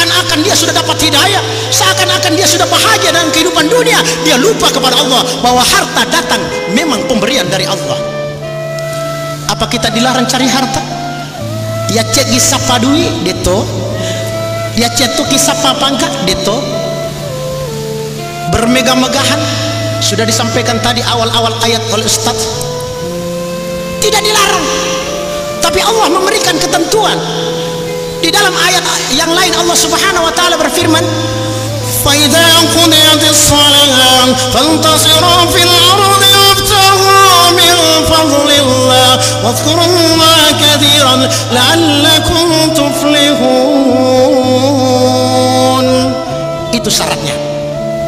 seakan-akan dia sudah dapat hidayah, seakan-akan dia sudah bahagia dengan kehidupan dunia. Dia lupa kepada Allah bahwa harta datang memang pemberian dari Allah. Apa kita dilarang cari harta? Dia cek gisapa duit deto, dia cetuk gisapa pangkat deto, bermegah-megahan. Sudah disampaikan tadi awal-awal ayat oleh Ustaz, tidak dilarang, tapi Allah memberikan ketentuan. Di dalam ayat yang lain Allah Subhanahu wa taala berfirman, "Faidza qudiyatis shalah fantashiru fil ardi wabtaghu min fadlillah wadhkurullaha katsiran la'allakum tuflihun." Itu syaratnya.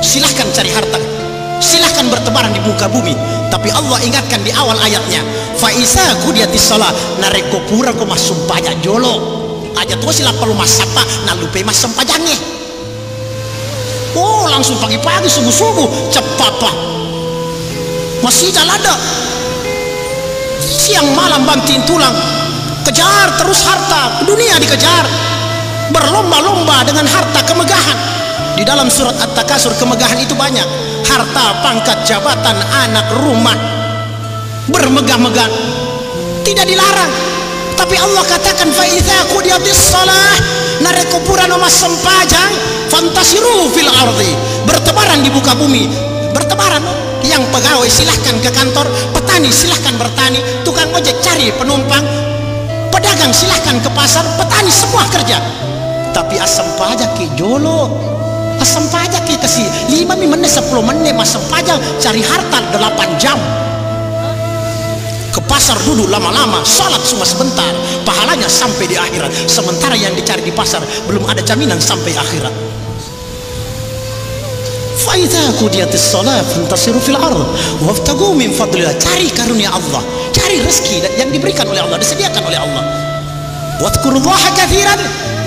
Silahkan cari harta, silahkan bertebaran di muka bumi, tapi Allah ingatkan di awal ayatnya, "Faidza qudiyatis shalah nareko pura ko masumpaya jolo." Aja tuh sila perlu masapa na lupa mas sempajangnya. Oh, langsung pagi-pagi subuh-subuh cepat pak masih jalan ada siang malam banting tulang, kejar terus harta dunia, dikejar berlomba-lomba dengan harta kemegahan. Di dalam surat At-Takasur kemegahan itu banyak, harta, pangkat, jabatan, anak, rumah, bermegah-megah, tidak dilarang. Tapi Allah katakan, "Faidza qudiyatis shalah nareko pura no mas sempajang fantasiru fil ardi." Bertebaran di muka bumi, bertebaran. Yang pegawai silahkan ke kantor, petani silahkan bertani, tukang ojek cari penumpang, pedagang silahkan ke pasar, petani semua kerja. Tapi asam pajak ki jolo, asam pajak ki kasih 5 menit 10 menit mas sempajang cari harta 8 jam. Ke pasar duduk lama-lama, salat cuma sebentar, pahalanya sampai di akhirat. Sementara yang dicari di pasar belum ada jaminan sampai akhirat. Faidza qudiyatis shalah fantasiru fil ardh wabtaghu min fadlillah. Cari karunia Allah, cari rezeki yang diberikan oleh Allah, disediakan oleh Allah. Wadhkurullaha katsiran,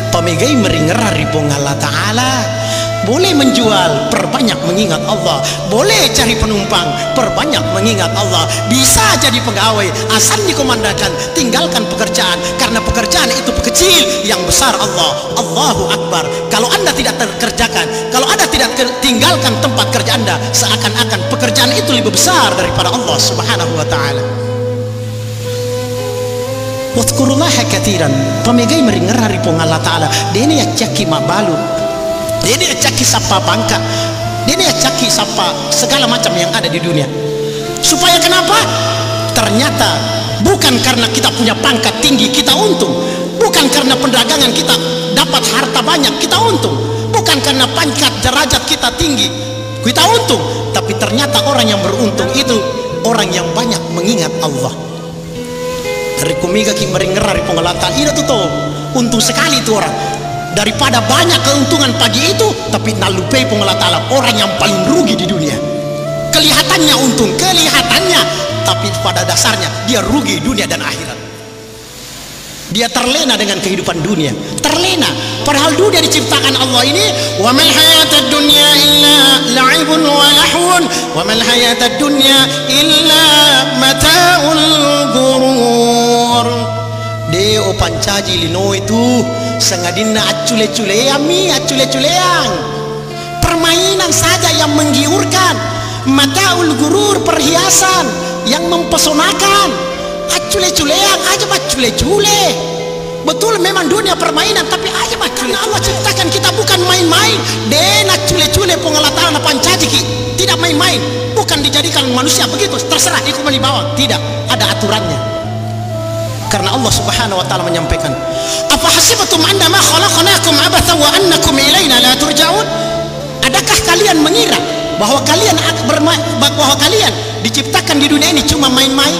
pamegai meringerari Allah Ta'ala. Boleh menjual, perbanyak mengingat Allah. Boleh cari penumpang, perbanyak mengingat Allah. Bisa jadi pegawai, asal dikomandangkan, tinggalkan pekerjaan, karena pekerjaan itu kecil, yang besar Allah. Allahu Akbar. Kalau anda tidak terkerjakan, kalau anda tidak tinggalkan tempat kerja anda, seakan-akan pekerjaan itu lebih besar daripada Allah Subhanahu wa ta'ala. Wadhkurullaha katsiran, pamegai meringerari Allah Ta'ala. Dene ya caki mabalu, dia caki sapa bangka, dia caki sapa segala macam yang ada di dunia. Supaya kenapa? Ternyata bukan karena kita punya pangkat tinggi kita untung, bukan karena perdagangan kita dapat harta banyak kita untung, bukan karena pangkat derajat kita tinggi kita untung, tapi ternyata orang yang beruntung itu orang yang banyak mengingat Allah. Dari kumiga ki meringerari pengelatan ini tuh untung sekali itu orang. Daripada banyak keuntungan pagi itu, tapi nalupai Allah Ta'ala, orang yang paling rugi di dunia. Kelihatannya untung, kelihatannya, tapi pada dasarnya dia rugi dunia dan akhirat. Dia terlena dengan kehidupan dunia, terlena. Padahal dunia diciptakan Allah ini, wa mal hayatad dunya illa la'ibun wa lahun, wa mal hayatad dunya illa mata'ul ghurur. Deo pancaji lino itu sengadina acule-culeang, permainan saja yang menggiurkan, mataul gurur, perhiasan yang mempesonakan, acule-culeang aja macule-cule. Betul memang dunia permainan, tapi aja macule. Allah ciptakan kita bukan main-main. Den acule-cule pengelatan pancaji tidak main-main, bukan dijadikan manusia begitu terserah ikut dibawa, tidak ada aturannya. Karena Allah Subhanahu wa ta'ala menyampaikan, "Apa hasibatum annama khalaqnakum abathan wa annakum ilaina la turja'un?" Adakah kalian mengira bahwa kalian diciptakan di dunia ini cuma main-main,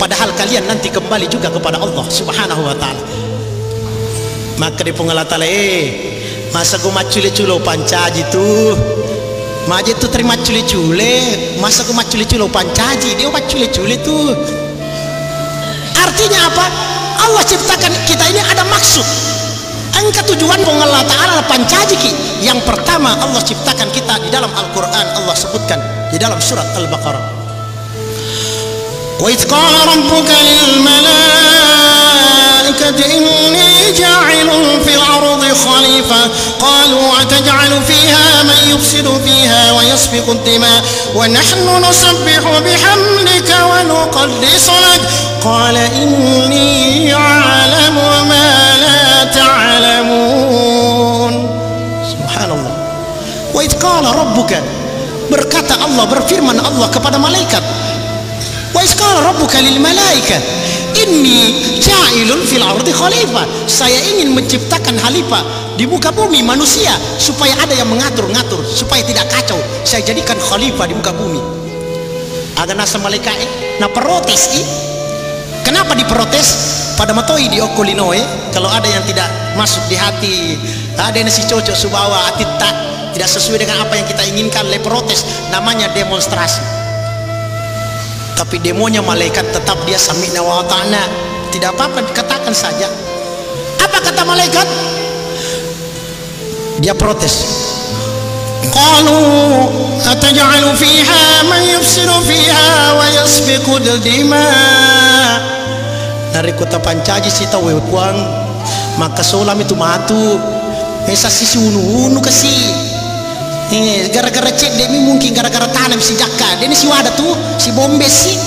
padahal kalian nanti kembali juga kepada Allah Subhanahu wa ta'ala. Maka di pengalatala masa gua macule-culo pancaji tuh maje tuh terima cule-cule, masa gua macule-culo pancaji dia macule-cule tuh. Artinya apa? Allah ciptakan kita ini ada maksud. Angka tujuan Allah Ta'ala pancajiki. Yang pertama Allah ciptakan kita di dalam Al-Quran. Allah sebutkan di dalam surat Al-Baqarah, wa idh qala rabbuka lil malaikati inni ja'ilun fil ardi khalifah qalu ataj'alu fiha man yufsidu fiha wa yasfiku ad-dima wa nahnu nusabbihu bihamdika wa nuqaddisu lak qala inni a'lamu ma la ta'lamun. Subhanallah. Wa idh qala rabbuka, berkata Allah, berfirman Allah kepada malaikat, wa idh qala rabbuka lil malaika inni ja'ilun fil ardi khalifah, saya ingin menciptakan khalifah di muka bumi manusia supaya ada yang mengatur-ngatur supaya tidak kacau. Saya jadikan khalifah di muka bumi. Ada nasa malaikat na protes kenapa diprotes? Pada matoi di okolinoe, kalau ada yang tidak masuk di hati, ada yang si cocok subawa atita tidak sesuai dengan apa yang kita inginkan, le protes, namanya demonstrasi. Tapi demonya malaikat tetap dia sami'na wa ata'na, tidak apa-apa, katakan saja. Apa kata malaikat? Dia protes. Qalu ataj'alu fiha man yufsidu fiha wa yasfiku ad-dima. Dari kota Pancaji sita wewkuang maka solam itu matu mesa sisi unu kasih gara-gara cek demi mungkin gara-gara tanam si jaka deni si wadah tuh si bombe si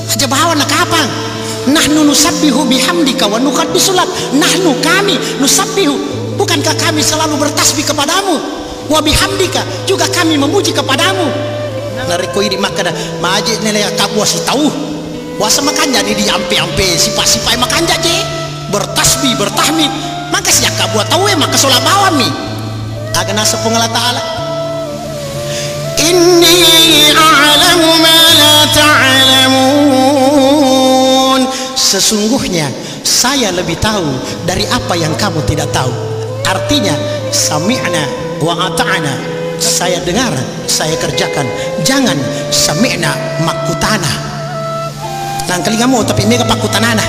aja bawa nak kapang. Nahnu nusabbihu bihamdika wa nuqaddisu lak. Nahnu, kami, nusabbihu, bukankah kami selalu bertasbih kepadamu, wa bihamdika, juga kami memuji kepadamu. Nariko ini makana majid nilai kabu si tahu wasa makan jadi di ampe-ampe sipai makan jadi bertasbih bertahmid maka siak kabu tahu maka solat bawami agak nasa pengalat ta'ala inni a'lamu ma la ta'lamun, sesungguhnya saya lebih tahu dari apa yang kamu tidak tahu. Artinya sami'na wa ata'na, saya dengar, saya kerjakan. Jangan sami'na makutana nang kalingamu tapi mega pakutanana.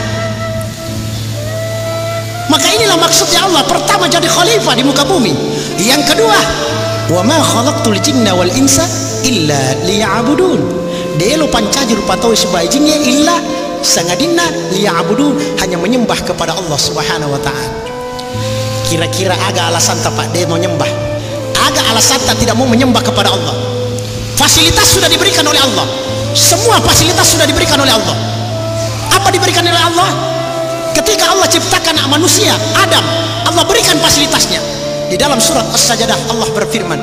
Maka inilah maksudnya Allah, pertama jadi khalifah di muka bumi. Yang kedua, wa ma khalaqtul jinna wal insa illa liya'budun. Delo pancaji rupa tahu sebagai jinnya illa sangadinna liya'budun, hanya menyembah kepada Allah Subhanahu wa taala. Kira-kira agak alasan tak dia mau nyembah? Agak alasan tak tidak mau menyembah kepada Allah? Fasilitas sudah diberikan oleh Allah. Semua fasilitas sudah diberikan oleh Allah. Apa diberikan oleh Allah? Ketika Allah ciptakan manusia, Adam, Allah berikan fasilitasnya. Di dalam surat As-Sajdah Allah berfirman,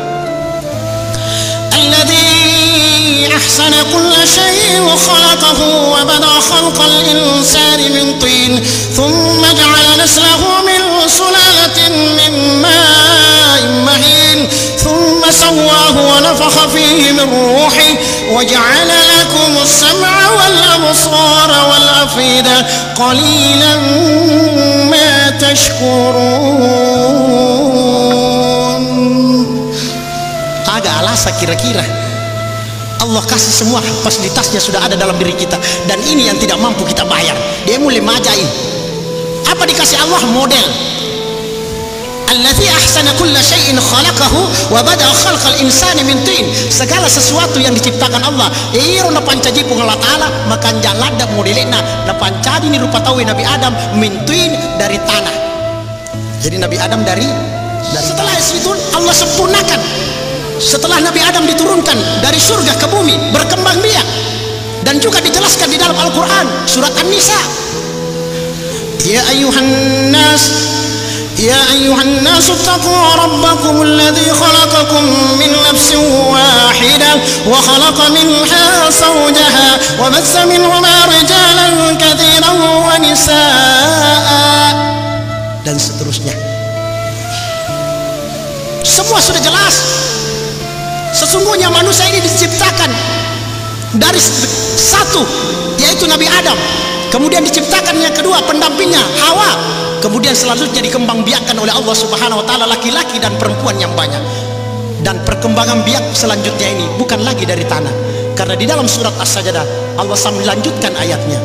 "Alladzi ahsana kulla syai'in khalaqahu wa bada'a khalqal insani min tin, thumma ja'ala naslahu min sulalatin min ma'in mahin, thumma sawwahu wa nafakha fihi min ruhihi وجعل لكم السمع والأبصار والأفئدة قليلا ما تشكرون. Agak alasan kira-kira Allah kasih semua fasilitasnya sudah ada dalam diri kita, dan ini yang tidak mampu kita bayar. Dia mulai majain. Apa dikasih Allah? Model. Allazi ahsana kulla syai'in khalaqahu wa bada'a khalqal insani min tin. Segala sesuatu yang diciptakan Allah iro na pancaji pung Allah taala maka jalada modelena na pancaji ni rupa tahu Nabi Adam min tin, dari tanah. Jadi Nabi Adam dari setelah itu Allah sempurnakan. Setelah Nabi Adam diturunkan dari surga ke bumi berkembang biak, dan juga dijelaskan di dalam Al-Qur'an surat An-Nisa, ya ayuhan nas يا أيها الناس اتقوا ربكم الذي خلقكم من نفس واحدة وخلق منها زوجها وبث منهما رجالا كثيرا ونساء, dan seterusnya. Semua sudah jelas. Sesungguhnya manusia ini diciptakan dari satu, yaitu Nabi Adam. Kemudian diciptakan yang kedua pendampingnya Hawa. Kemudian selanjutnya dikembangbiakkan oleh Allah Subhanahu wa taala laki-laki dan perempuan yang banyak. Dan perkembangan biak selanjutnya ini bukan lagi dari tanah. Karena di dalam surat As-Sajdah Allah melanjutkan ayatnya.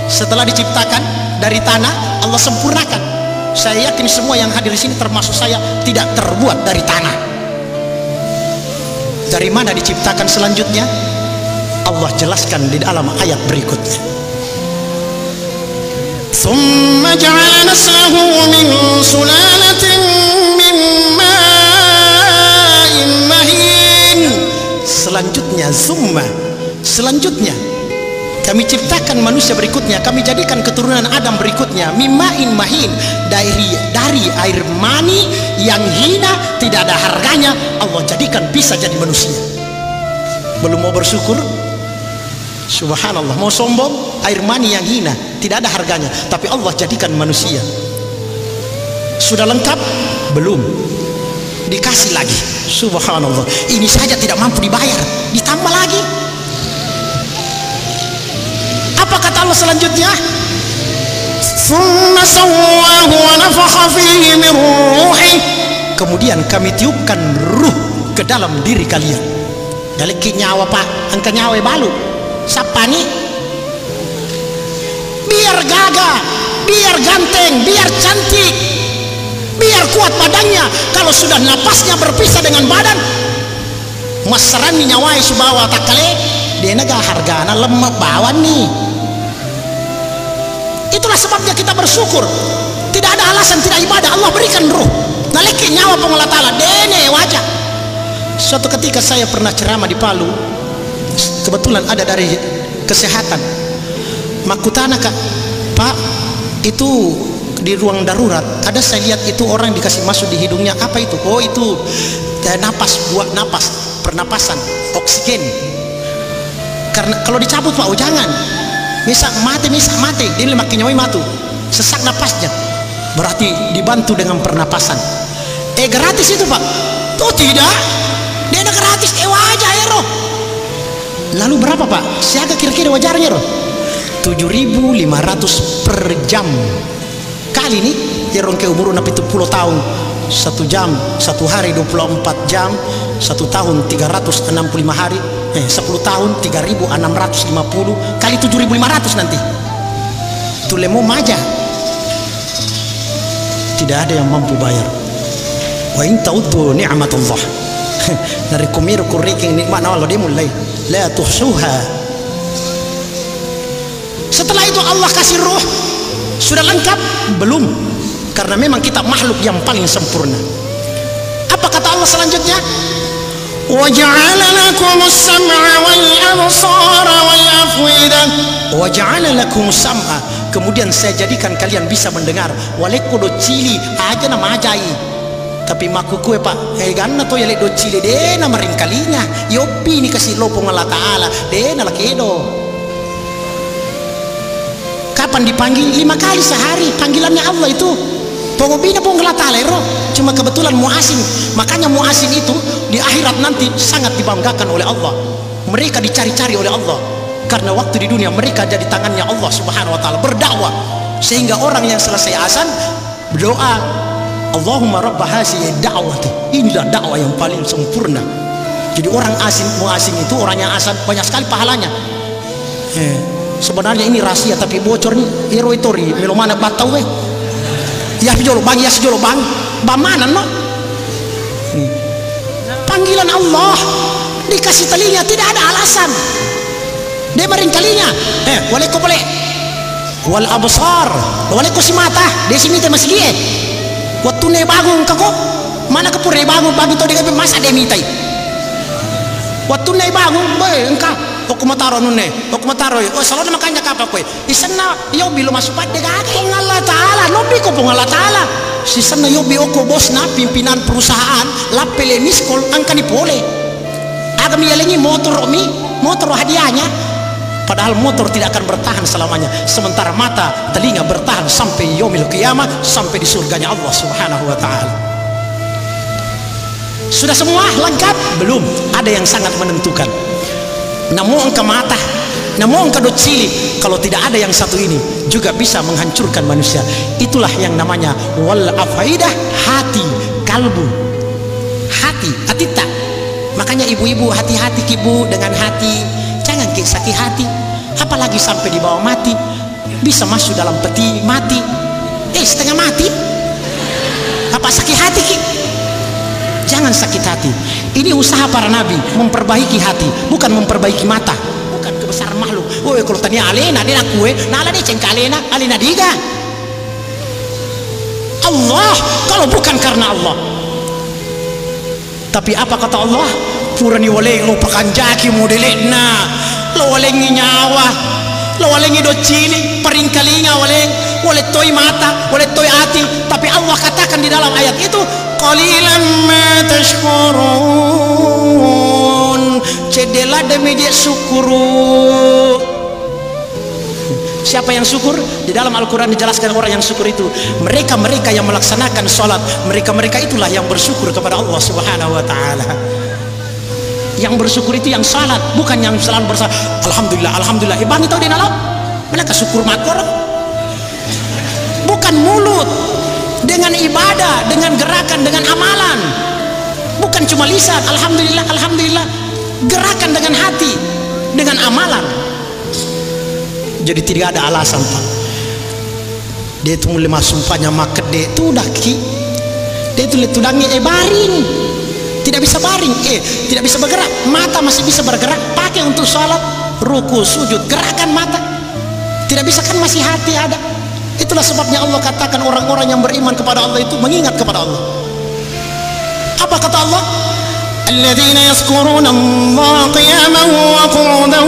Setelah diciptakan dari tanah, Allah sempurnakan. Saya yakin semua yang hadir di sini termasuk saya tidak terbuat dari tanah. Dari mana diciptakan selanjutnya? Allah jelaskan di dalam ayat berikutnya. ثم جعل نسله من سلالة من ماء Selanjutnya kami ciptakan manusia berikutnya, kami jadikan keturunan Adam berikutnya, mimain mahin, dari air mani yang hina, tidak ada harganya, Allah jadikan bisa jadi manusia. Belum mau bersyukur? Subhanallah, mau sombong? Air mani yang hina, tidak ada harganya, tapi Allah jadikan manusia. Sudah lengkap? Belum. Dikasih lagi. Subhanallah, ini saja tidak mampu dibayar, ditambah lagi. Apa kata Allah selanjutnya? Kemudian kami tiupkan ruh ke dalam diri kalian. Daleki nyawa pak, angka nyawa balu. Siapa nih? Biar gagah, biar ganteng, biar cantik, biar kuat badannya. Kalau sudah napasnya berpisah dengan badan, masrani nyawai subawa takale, dia naga hargana lemah bawan nih. Itulah sebabnya kita bersyukur. Tidak ada alasan tidak ibadah, Allah berikan ruh. Naliki nyawa pengolah ta'ala dene wajah. Suatu ketika saya pernah ceramah di Palu, kebetulan ada dari kesehatan. Makutana kak, pak itu di ruang darurat ada, saya lihat itu orang dikasih masuk di hidungnya, apa itu? Oh itu napas, buat napas, pernapasan, oksigen. Karena kalau dicabut pak, oh jangan, misak mati, dia makin nyawai matu, sesak napasnya, berarti dibantu dengan pernapasan. Gratis itu pak? Oh tidak, dia ada gratis, wajah ya roh. Lalu berapa pak? Siaga kira-kira wajarnya roh? 7.500 per jam. Kali ini yang ke umur 70 tahun, 1 jam, 1 hari 24 jam, 1 tahun 365 hari, 10 tahun 3.650 kali 7.500 nanti. Tulemu maja. Tidak ada yang mampu bayar. Wa in ta'uddu ni'matullah. Dari kumir kuriking nikmat Allah dia mulai la tuhsuha. Setelah itu Allah kasih ruh. Sudah lengkap? Belum. Karena memang kita makhluk yang paling sempurna. Apa kata Allah selanjutnya? Wa ja'ala lakumus sam'a wal absara wal af'idah. Wa ja'ala lakumus sam'a. Kemudian saya jadikan kalian bisa mendengar. Walekudo cili aja nama ajai. Tapi maku kue pak, ganna to yale do cili de na maringkalinya. Yopi ni kasih lo Allah Ta'ala de na lakedo. Kapan dipanggil? 5 kali sehari panggilannya Allah itu. Pengobina Allah Ta'ala roh. Cuma kebetulan muasin. Makanya muasin itu di akhirat nanti sangat dibanggakan oleh Allah. Mereka dicari-cari oleh Allah. Karena waktu di dunia mereka jadi tangannya Allah Subhanahu Wa Ta'ala berdakwah. Sehingga orang yang selesai azan berdoa, Allahumma rabb hazihi da'wati. Inilah dakwah yang paling sempurna. Jadi orang asing, muasin itu orang yang azan banyak sekali pahalanya. Sebenarnya ini rahasia tapi bocor nih. Hero itu ri melo mana batau we. Ya jolo bang, ya sejolo bang. Bamanan no. Panggilan Allah dikasih telinga tidak ada alasan. Dia maring telinga. Boleh ko boleh. Wal absar. Boleh ko si mata. Dia si mita masih gie. Waktu ne bagung kako. Mana ke pure bagung to dia masa dia mitai. Waktu ne bagung boy engkau okumataro nune okumataro oh selalu makanya kapa kowe isana yo bilo masuk pad dega pong Allah Ta'ala lobi ko pong Allah Ta'ala si sana yo bi oko bos na pimpinan perusahaan lapele miskol angka ni pole agam yalengi motor hadiahnya padahal motor tidak akan bertahan selamanya sementara mata telinga bertahan sampai yaumil qiyamah sampai di surganya Allah Subhanahu Wa Ta'ala. Sudah semua lengkap? Belum, ada yang sangat menentukan. Namun engkau mata, namun engkau cili, kalau tidak ada yang satu ini juga bisa menghancurkan manusia. Itulah yang namanya wal afaidah, hati, kalbu, hati tak. Makanya ibu-ibu hati-hati ibu dengan hati, jangan sakit hati. Apalagi sampai di bawah mati, bisa masuk dalam peti mati. Setengah mati. Apa sakit hati ki? Jangan sakit hati. Ini usaha para nabi memperbaiki hati, bukan memperbaiki mata, bukan kebesaran makhluk. Woi kalau tanya alena dia kue, nala dia cengka alena diga. Allah kalau bukan karena Allah. Tapi apa kata Allah? Purani wale lupakan jaki modelena. lo walengi nyawa, lo walengi do cili, peringkalinga wale toy mata, wale toy hati. Tapi Allah katakan di dalam ayat itu, qalilan ma tashkurun, cedela demi dia syukuru. Siapa yang syukur? Di dalam Al-Quran dijelaskan orang yang syukur itu mereka yang melaksanakan sholat, mereka itulah yang bersyukur kepada Allah Subhanahu wa ta'ala. Yang bersyukur itu yang salat, bukan yang selalu bersalat alhamdulillah alhamdulillah. Bang itu di dalam mereka syukur makor, bukan mulut, dengan ibadah, dengan gerakan, dengan amalan, bukan cuma lisan alhamdulillah alhamdulillah, gerakan dengan hati, dengan amalan. Jadi tidak ada alasan Pak. Dia itu mulai sumpahnya maket dia itu udah ki, dia itu tudangi baring, tidak bisa baring, tidak bisa bergerak, mata masih bisa bergerak, pakai untuk sholat, ruku, sujud, gerakan mata, tidak bisa kan masih hati ada. Itulah sebabnya Allah katakan orang-orang yang beriman kepada Allah itu mengingat kepada Allah. Apa kata Allah? الذين يذكرون الله قياما وقعودا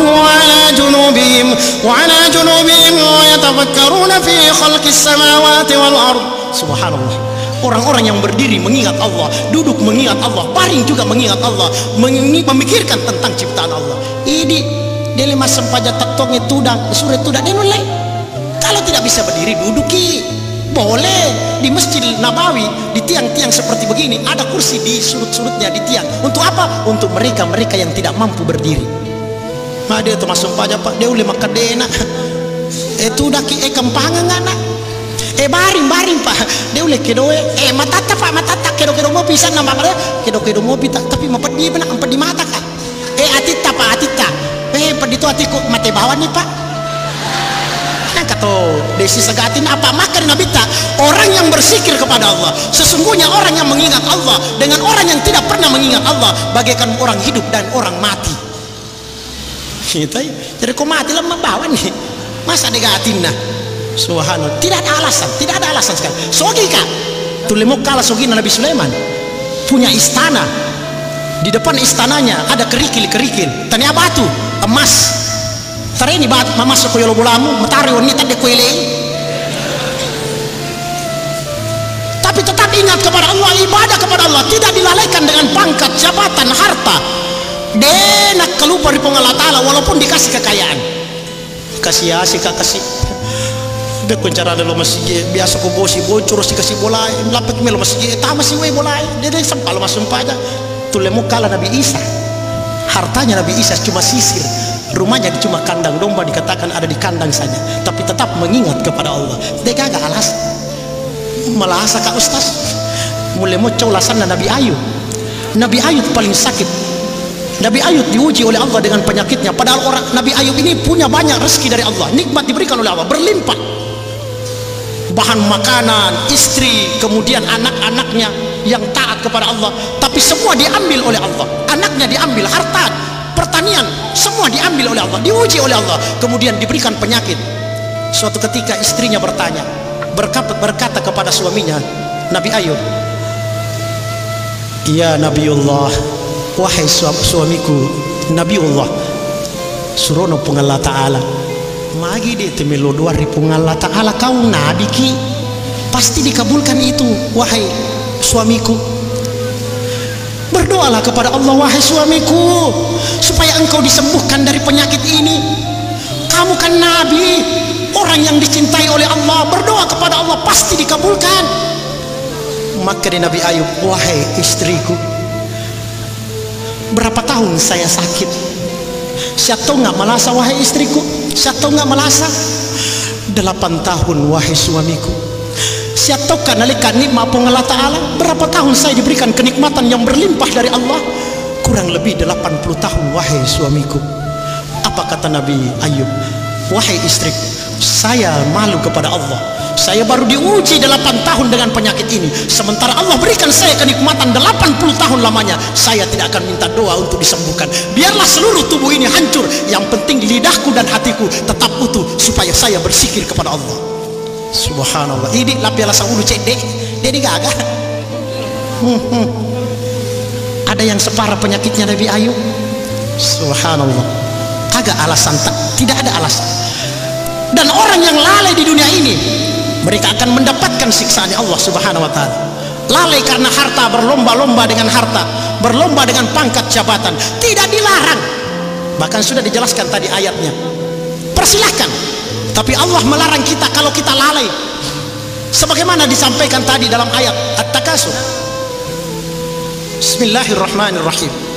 وعلى جنوبهم ويتفكرون في خلق السماوات والأرض. Subhanallah. Orang-orang yang berdiri mengingat Allah, duduk mengingat Allah, baring juga mengingat Allah, memikirkan tentang ciptaan Allah. Ini dia lima sempaja taktongi tudang sore tudang dia nolai. Kalau tidak bisa berdiri duduki. Boleh di Masjid Nabawi, di tiang-tiang seperti begini ada kursi di sudut-sudutnya di tiang. Untuk apa? Untuk mereka yang tidak mampu berdiri. Nah dia itu masuk aja Pak, dia ulih makan dena. Itu udah kempangan ngana. Baring Pak, dia ulih kedoe. Matata Pak, matata kedo mau pisan nama dia. Kedo mau pita, tapi mapat dia benak empat di mata Kak. Atita Pak, atita. Pada itu hatiku mate bawah nih Pak. Kata desi segatin apa makan Nabi tak orang yang bersikir kepada Allah. Sesungguhnya orang yang mengingat Allah dengan orang yang tidak pernah mengingat Allah bagaikan orang hidup dan orang mati. Jadi kau mati lah membawa nih masa negatin nah. Subhanallah, tidak ada alasan sekali. Sogi Kak tulemuk kalah sogi Nabi Sulaiman punya istana, di depan istananya ada kerikil tanya batu emas. Tari ini bat masuk ke yolobulamu matari wanita de kuele. Tapi tetap ingat kepada Allah, ibadah kepada Allah tidak dilalaikan dengan pangkat, jabatan, harta. Denak kelupa di Allah Ta'ala walaupun dikasih kekayaan. Kasih asik kasih. Dia kuncara ada lo masih biasa ko bosi bocor si kasih bola, lapet melo masih ta masih we bola. Dia sempal masuk aja. Tulemu kala Nabi Isa. Hartanya Nabi Isa cuma sisir. Rumahnya cuma kandang domba dikatakan ada di kandang saja, tapi tetap mengingat kepada Allah. Dia gak alas melasa Kak Ustaz mulai mau colasan Nabi Ayub. Nabi Ayub paling sakit. Nabi Ayub diuji oleh Allah dengan penyakitnya, padahal orang Nabi Ayub ini punya banyak rezeki dari Allah, nikmat diberikan oleh Allah berlimpah, bahan makanan, istri, kemudian anak-anaknya yang taat kepada Allah, tapi semua diambil oleh Allah. Anaknya diambil, harta, pertanian, semua diambil oleh Allah, diuji oleh Allah, kemudian diberikan penyakit. Suatu ketika istrinya berkata kepada suaminya, Nabi Ayub, ya Nabiullah, wahai suamiku Nabiullah, surono pengallah ta'ala magi di temelo 2000 pengallah ta'ala kau nabi ki pasti dikabulkan itu. Wahai suamiku, berdoalah kepada Allah wahai suamiku supaya engkau disembuhkan dari penyakit ini. Kamu kan nabi, orang yang dicintai oleh Allah, berdoa kepada Allah pasti dikabulkan. Maka di Nabi Ayub, wahai istriku, berapa tahun saya sakit, saya tahu nggak melasa wahai istriku, saya tahu nggak melasa 8 tahun wahai suamiku. Saya tahu kan nalika nikmat Allah Ta'ala, berapa tahun saya diberikan kenikmatan yang berlimpah dari Allah, kurang lebih 80 tahun wahai suamiku. Apa kata Nabi Ayub? Wahai istriku, saya malu kepada Allah, saya baru diuji 8 tahun dengan penyakit ini, sementara Allah berikan saya kenikmatan 80 tahun lamanya. Saya tidak akan minta doa untuk disembuhkan. Biarlah seluruh tubuh ini hancur, yang penting lidahku dan hatiku tetap utuh supaya saya bersikir kepada Allah. Subhanallah, ini lapiala saulu cedek dia gagah. Ada yang separah penyakitnya Nabi Ayub. Subhanallah. Agak alasan, tidak ada alasan. Dan orang yang lalai di dunia ini, mereka akan mendapatkan siksaan Allah Subhanahu wa taala. Lalai karena harta, berlomba-lomba dengan harta, berlomba dengan pangkat jabatan, tidak dilarang. Bahkan sudah dijelaskan tadi ayatnya, persilahkan. Tapi Allah melarang kita kalau kita lalai, sebagaimana disampaikan tadi dalam ayat At-Takasur. Bismillahirrahmanirrahim.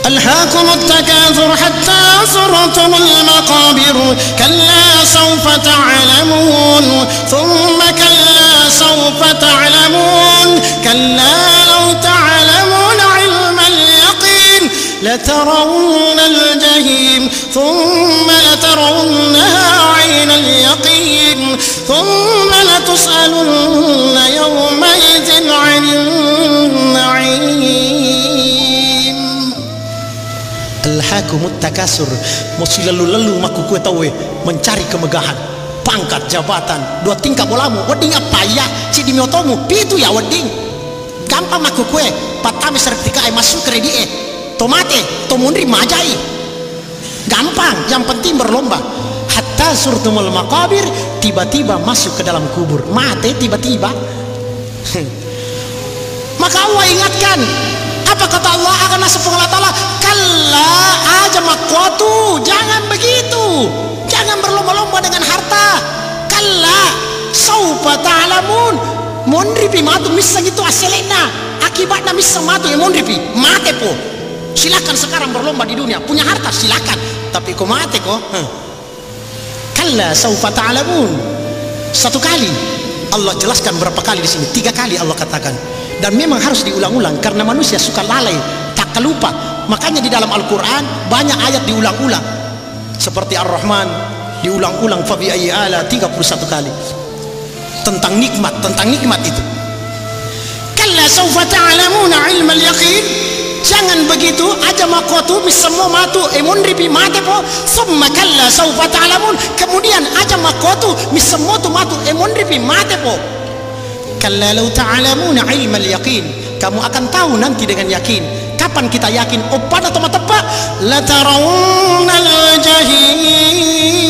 ألهاكم التكاثر حتى زرتم المقابر كلا سوف تعلمون ثم كلا سوف تعلمون كلا لو تعلمون علم اليقين لترون الجحيم ثم لترونها عين اليقين ثم لتسألن يومئذ عن النعيم. Alhaakumut takasur, mesti lalu-lalu maku kue tahu mencari kemegahan, pangkat jabatan, dua tingkat bolamu, wedding apa ya, si dimiotomu, pitu ya wedding. Gampang maku kue, patame sertifikat masuk kredit tomate, tomundri majai. Gampang, yang penting berlomba. Hatta surtumul maqabir, tiba-tiba masuk ke dalam kubur, mati tiba-tiba. Maka Allah ingatkan, apa kata Allah akan subhanahu wa ta'ala? Kalla aja makwatu, jangan begitu, jangan berlomba-lomba dengan harta. Kalla saufa ta'lamun, mondripi matu misang itu aselena, akibatnya misang matu ya mondripi mate po. Silakan sekarang berlomba di dunia, punya harta silakan, tapi kok mate kok. Kalla saufa ta'lamun. Satu kali Allah jelaskan, berapa kali di sini? 3 kali Allah katakan. Dan memang harus diulang-ulang karena manusia suka lalai, tak kelupa. Makanya di dalam Al-Quran banyak ayat diulang-ulang. Seperti Ar-Rahman diulang-ulang fa bi ayyi ala 31 kali. Tentang nikmat itu. Kalla sawfa ta'lamuna ilmal yaqin. Jangan begitu aja makotu semua matu emondripi mate po. Summa kalla sawfa ta'lamun. Kemudian aja makotu semua tu matu emondripi mate po. Kalla law ta'lamuna ilmal yaqin, kamu akan tahu nanti dengan yakin. Kapan kita yakin? Opan atau matepa? La tarawunnal jahim,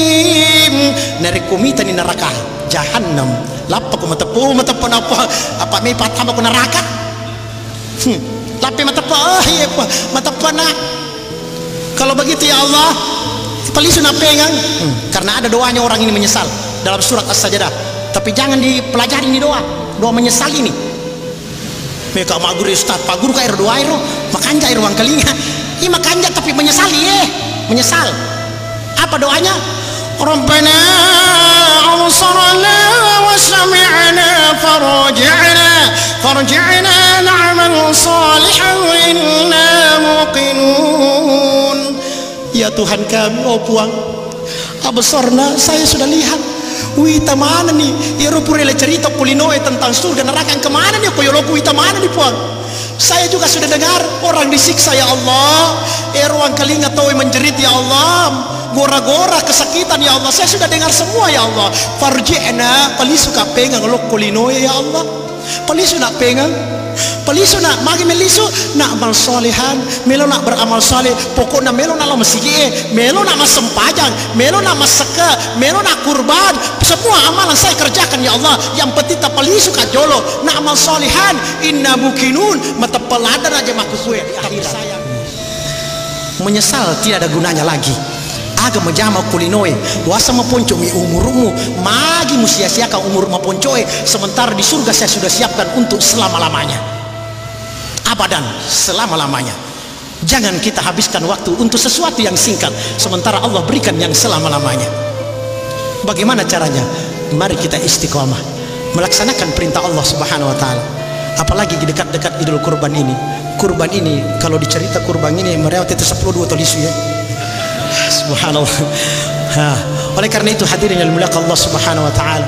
narikumita ni neraka jahannam. Lapa ko matepo apa me patama ko neraka? Lapi matepa iya matepa na. Kalau begitu ya Allah, palisu na pengang. Karena ada doanya orang ini menyesal dalam surat As-Sajdah. Tapi jangan dipelajari ini doa menyesal ini. Mereka mak guru ustaz, pak guru kayak doa itu makanja air ruang kelinga. Ini makanja tapi menyesali menyesal. Apa doanya? Rabbana absarna wa sami'na farji'na na'mal salihan inna muqinun. Ya Tuhan kami, oh Puang, absarna, saya sudah lihat. Wita mana nih? Iro purele cerita kulinoe tentang surga neraka yang kemana nih? Koyoloku wita mana nih Puang? Saya juga sudah dengar orang disiksa ya Allah. Ruang kelinga tahu menjerit ya Allah. Gora-gora kesakitan ya Allah. Saya sudah dengar semua ya Allah. Farji'na, palisu ka pengang lo kulinoe ya Allah. Palisu nak pengang. Palisu nak magi melisu nak amal solehan, melo nak beramal soleh. Pokoknya melo nak masigi, melo nak masempajang, melo nak maseka, melo nak kurban. Semua amalan saya kerjakan ya Allah. Yang penting tak palisu ka jolo nak amal solehan. Inna mukinun, mata peladan aja makusue di akhir saya. Menyesal tidak ada gunanya lagi. Aga menjama kulinoe wasa maponco mi umurmu magi musia-siakan umur maponcoe, sementara di surga saya sudah siapkan untuk selama-lamanya, abadan, selama-lamanya. Jangan kita habiskan waktu untuk sesuatu yang singkat sementara Allah berikan yang selama-lamanya. Bagaimana caranya? Mari kita istiqomah melaksanakan perintah Allah Subhanahu wa taala. Apalagi di dekat-dekat Idul Kurban ini. Kurban ini kalau dicerita kurban ini mereka itu 10 tolisu ya. Subhanallah. Oleh karena itu hadirin yang dimuliakan Allah Subhanahu wa taala,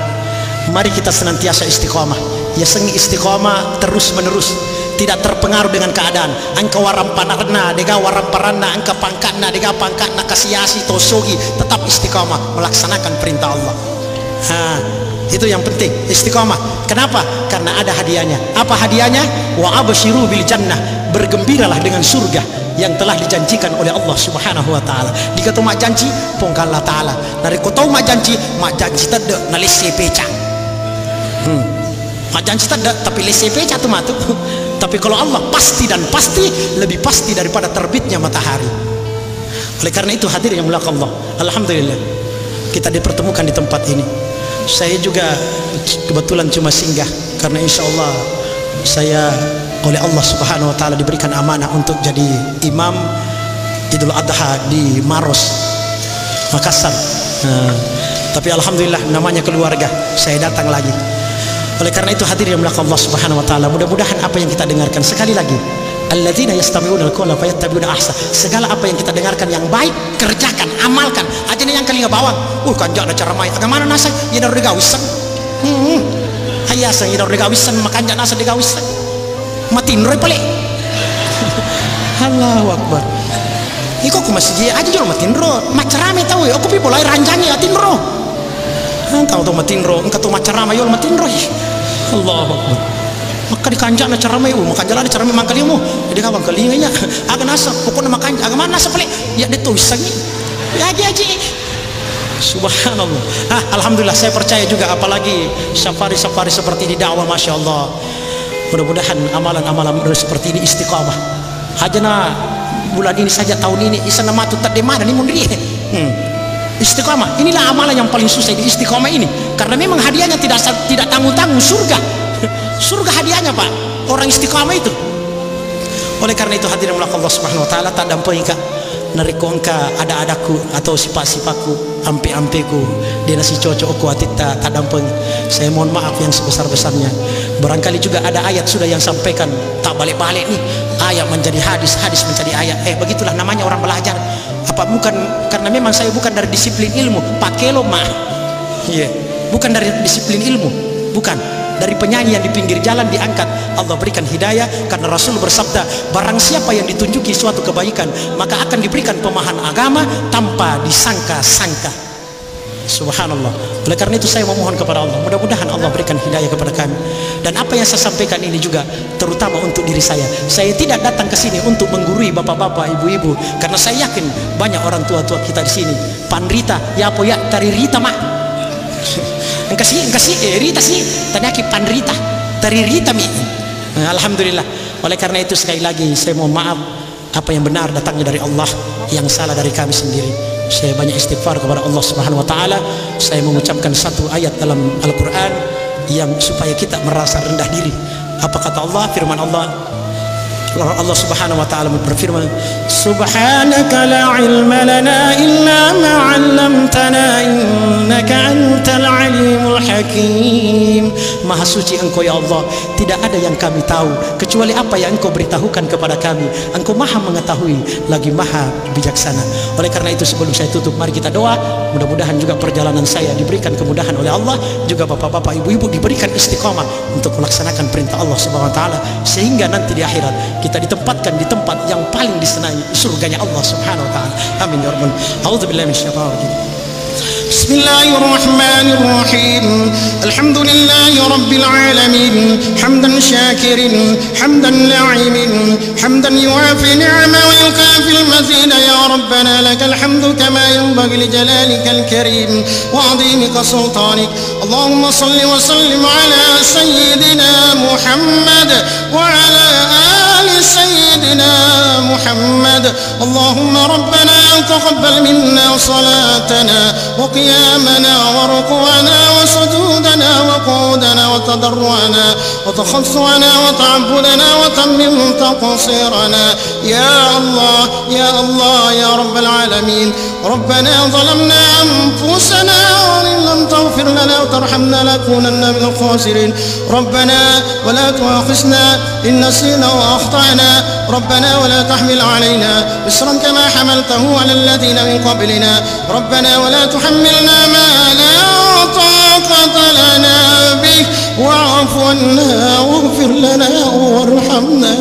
mari kita senantiasa istiqomah. Ya sengi istiqomah terus menerus, tidak terpengaruh dengan keadaan. Angka warampanarna dega waramparana, angka pangkatna dega pangkatna kasiasi tosogi, tetap istiqomah melaksanakan perintah Allah. Itu yang penting, istiqomah. Kenapa? Karena ada hadiahnya. Apa hadiahnya? Wa absyiru bil jannah, bergembiralah dengan surga yang telah dijanjikan oleh Allah Subhanahu wa taala. Dikata mak janji pongkal Allah taala. Nari ko tahu mak janji tanda na lese peca. Mak janji tanda tapi lese peca tu matu. Tapi kalau Allah pasti dan pasti, lebih pasti daripada terbitnya matahari. Oleh karena itu hadir yang mulia Allah, alhamdulillah kita dipertemukan di tempat ini. Saya juga kebetulan cuma singgah karena insya Allah saya oleh Allah Subhanahu wa taala diberikan amanah untuk jadi imam Idul Adha di Maros, Makassar. Tapi alhamdulillah namanya keluarga, saya datang lagi. Oleh karena itu hadir yang mulia Allah Subhanahu wa taala, mudah-mudahan apa yang kita dengarkan, sekali lagi, alladzina yastami'una al-qawla fayattabi'una ahsana, segala apa yang kita dengarkan yang baik kerjakan, amalkan. Aja yang kali bawang kanjak na cara mai agamana nasa ina regawisan hayasa ina regawisan makanja nasa degawisan matinroy pale. Allahu akbar. Iko ku masjid aja jual matinro macarame tahu aku pi bolai ranjangi atinro tahu tuh matinro engkau tuh macarame yol matinro. Allahu akbar. Maka dikanjak na cara mai makanjala na cara mai mangkalimu jadi kawan kalinganya aga nasa pokoknya makan aga mana nasa pale ya dituisangi ya aja. Subhanallah. Alhamdulillah saya percaya juga, apalagi safari-safari seperti di dakwah, masya Allah. Mudah-mudahan amalan-amalan seperti ini istiqamah. Hajana bulan ini saja, tahun ini isana matu tak demana ni mundri. Istiqamah. Inilah amalan yang paling susah di istiqamah ini, karena memang hadiahnya tidak tanggung-tanggung, surga. Surga hadiahnya Pak, orang istiqamah itu. Oleh karena itu hadirin Allah Subhanahu wa taala tak dampai ka narikongka ada-adaku atau sifat-sifatku ampe-ampeku dia nasi cocok aku atita tak dampai. Saya mohon maaf yang sebesar-besarnya. Barangkali juga ada ayat sudah yang sampaikan tak balik-balik nih, ayat menjadi hadis, hadis menjadi ayat. Begitulah namanya orang belajar. Apa bukan karena memang saya bukan dari disiplin ilmu pakai lo mah. Iya, bukan dari disiplin ilmu, bukan. Dari penyanyi yang di pinggir jalan diangkat, Allah berikan hidayah karena Rasul bersabda, barang siapa yang ditunjuki suatu kebaikan maka akan diberikan pemahaman agama tanpa disangka-sangka. Subhanallah. Oleh karena itu saya memohon kepada Allah, mudah-mudahan Allah berikan hidayah kepada kami. Dan apa yang saya sampaikan ini juga terutama untuk diri saya. Saya tidak datang ke sini untuk menggurui bapak-bapak, ibu-ibu, karena saya yakin banyak orang tua-tua kita di sini. Panrita, ya apa ya tari rita mak. Engkasih Rita sih tanyaki panrita tari Rita mi. Alhamdulillah. Oleh karena itu sekali lagi saya mohon maaf apa yang benar datangnya dari Allah, yang salah dari kami sendiri. Saya banyak istighfar kepada Allah Subhanahu wa taala. Saya mengucapkan satu ayat dalam Al-Qur'an yang supaya kita merasa rendah diri. Apa kata Allah? Firman Allah Subhanahu wa taala berfirman, subhanaka la ilma lana illa ma 'allamtana innaka antal alimul hakim. Maha suci Engkau ya Allah, tidak ada yang kami tahu kecuali apa yang Engkau beritahukan kepada kami. Engkau maha mengetahui lagi maha bijaksana. Oleh karena itu sebelum saya tutup, mari kita doa, mudah-mudahan juga perjalanan saya diberikan kemudahan oleh Allah, juga bapak-bapak, ibu-ibu diberikan istiqamah untuk melaksanakan perintah Allah Subhanahu wa taala, sehingga nanti di akhirat kita ditempatkan di tempat yang paling disenangi, surganya Allah Subhanahu wa taala. Amin ya rabbal alamin. A'udzubillahi minasyaitonir rajim. Bismillahirrahmanirrahim. Alhamdulillahi rabbil alamin. Hamdan syakirin, hamdan na'imin, hamdan yuafi ni'ama wa yukafi al-mazid. Ya rabbana lakal hamdu kama yanbaghi li jalalikal karim wa 'azimika sultanik. Allahumma salli wa sallim ala sayyidina Muhammad wa ala سيدنا محمد. اللهم ربنا تقبل منا صلاتنا وقيامنا وركوعنا وسجودنا وقعودنا وتضرعنا وتخصعنا وتعبدنا وتمم تقصيرنا. يا الله يا الله يا رب العالمين. ربنا ظلمنا أنفسنا وإن لم تغفر لنا وترحمنا لنكونن من الخاسرين. ربنا ولا تؤاخذنا إن نسينا وأخطأنا. ربنا ولا تحمل علينا إصرا كما حملته على الذين من قبلنا. ربنا ولا تحملنا ما لا طاقة لنا به واعف عنا واغفر لنا وارحمنا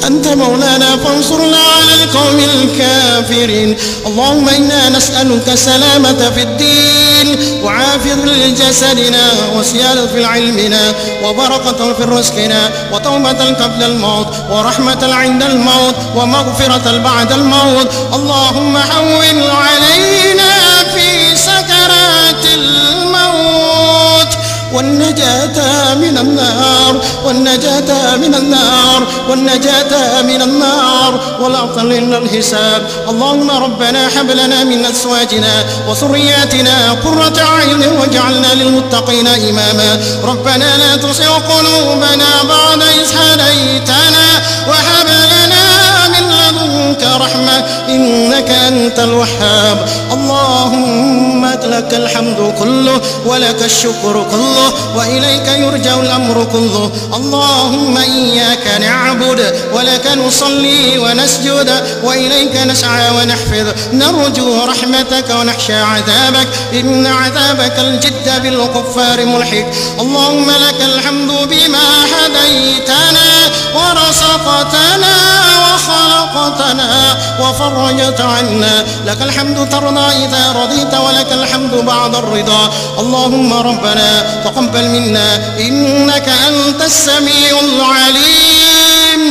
أنت مولانا فانصرنا على القوم الكافرين. اللهم إنا نسألك سلامة في الدين وعافية لجسدنا وسيادة في علمنا وبركة في رزقنا وتوبة قبل الموت ورحمة عند الموت ومغفرة بعد الموت. اللهم هون علينا في سكرات الموت والنجاة من النار والنجاة من النار والنجاة من النار والعطل إلا الحساب. اللهم ربنا هب لنا من أزواجنا وذرياتنا قرة أعين واجعلنا للمتقين إماما. ربنا لا تزغ قلوبنا بعد إذ هديتنا وهب لنا من لدنك رحمة إنك أنت الوهاب. اللهم لك الحمد كله ولك الشكر كله وإليك يرجع الأمر كله. اللهم إياك نعبد ولك نصلي ونسجد وإليك نسعى ونحفظ نرجو رحمتك ونخشى عذابك إن عذابك الجد بالكفار ملحق. اللهم لك الحمد بما هديتنا ورزقتنا وخلقتنا وفرجت عنا. لك الحمد ترضى إذا رضيت ولك الحمد بعد الرضا. اللهم ربنا تقبل منا إنك أنت السميع العليم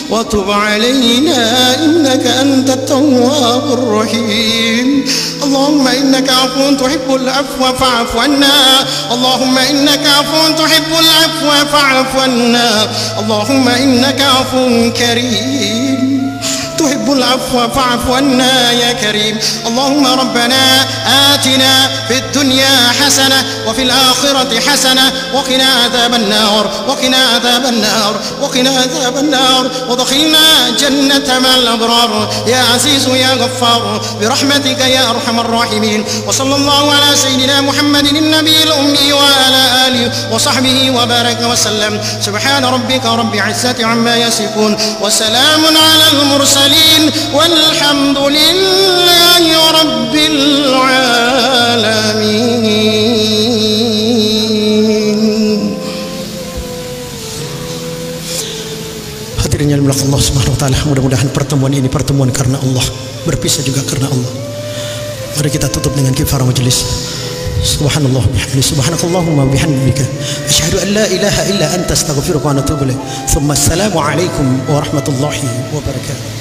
وتب علينا إنك أنت التواب الرحيم. اللهم إنك عفو تحب العفو فاعف عنا. اللهم إنك عفو تحب العفو فاعف عنا. اللهم إنك عفو كريم تحب العفو فاعف عنا يا كريم. اللهم ربنا آتنا في الدنيا حسنة وفي الآخرة حسنة وقنا عذاب النار وقنا عذاب النار وقنا عذاب النار وادخلنا جنة مع الأبرار يا عزيز يا غفار برحمتك يا أرحم الراحمين. وصلى الله على سيدنا محمد النبي الأمي وعلى آله وصحبه وبارك وسلم. سبحان ربك رب العزة عما يصفون وسلام على المرسلين والحمد لله رب العالمين. Hadirin yang dimuliakan Allah Subhanahu wa taala, mudah-mudahan pertemuan ini pertemuan karena Allah, berpisah juga karena Allah. Mari kita tutup dengan kifarah majelis. Subhanallah bihamdihi subhanakallahumma bihamdika asyhadu an la ilaha illa anta astaghfiruka wa atubu ilaik. Tsumma assalamu alaikum warahmatullahi wabarakatuh.